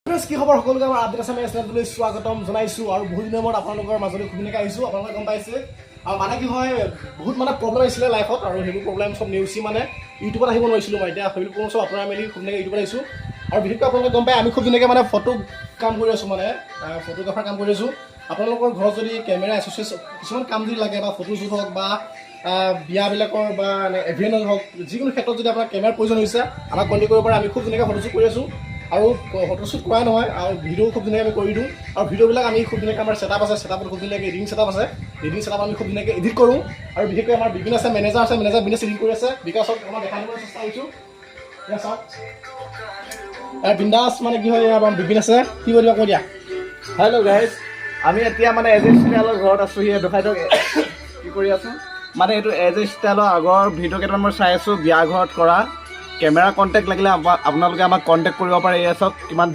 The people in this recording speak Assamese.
কি খবৰ সকলোকে আমাৰ আপডেট আছাম চেনেললৈ স্বাগতম জনাইছোঁ আৰু বহুত দিনৰ মূৰত আপোনালোকৰ মাজলৈ খুব ধুনীয়াকৈ আহিছোঁ। আপোনালোকে গম পাইছে আৰু মানে কি হয় বহুত মানে প্ৰব্লেম আহিছিলে লাইফত আৰু সেইবোৰ প্ৰব্লেম চব নেওচি মানে ইউটিউবত আহিব নোৱাৰিছিলোঁ মই এতিয়া সেইবোৰ চব আপোনাৰ মেলি খুব ধুনীয়াকৈ ইউটিউবত আহিছোঁ। আৰু বিশেষকৈ আপোনালোকে গম পায় আমি খুব ধুনীয়াকৈ মানে ফটো কাম কৰি আছোঁ মানে ফটোগ্ৰাফাৰ কাম কৰি আছোঁ। আপোনালোকৰ ঘৰত যদি কেমেৰা এছ'চিয়েট কিছুমান কাম যদি লাগে বা ফটোশ্বুট হওক বা বিয়াবিলাকৰ বা ইভেণ্টত হওক যিকোনো ক্ষেত্ৰত যদি আপোনাৰ কেমেৰাৰ প্ৰয়োজন হৈছে আমাক কণ্টেক্ট কৰিব পাৰে। আমি খুব ধুনীয়াকৈ ফটোশ্বুট কৰি আছোঁ আৰু ফটোশ্বুট কৰাই নহয় আৰু ভিডিঅ' খুব ধুনীয়াকৈ আমি কৰি দিওঁ আৰু ভিডিঅ'বিলাক আমি খুব ধুনীয়াকৈ আমাৰ ছেটআপ আছে, ছেটআপত খুব ধুনীয়াকৈ এডিটিং ছেটআপ আছে, এডিটিং ছেটআপ আমি খুব ধুনীয়াকৈ এডিট কৰোঁ। আৰু বিশেষকৈ আমাৰ বিপিন আছে, মেনেজাৰ আছে, মেনেজাৰ বিজনেছ এডিট কৰি আছে। বিকাশক আমাৰ দেখাই দিবলৈ চেষ্টা কৰিছোঁ। এয়া চাওক বিন্দাছ মানে কি হয় আমাৰ বিপিন আছে, কি কৰিব কৈ দিয়া। হেল্ল' গাইজ, আমি এতিয়া মানে এজ এ ষ্টাইলৰ ঘৰত আছোঁ। সি দেখাই দিয়ক কি কৰি আছোঁ। মানে এইটো এজ এ ষ্টাইলৰ আগৰ ভিডিঅ' কেইটামান মই চাই আছোঁ বিয়া ঘৰত কৰা। কেমেৰা কণ্টেক্ট লাগিলে আপোনালোকে আমাক কণ্টেক্ট কৰিব পাৰে। এয়া চাওক কিমান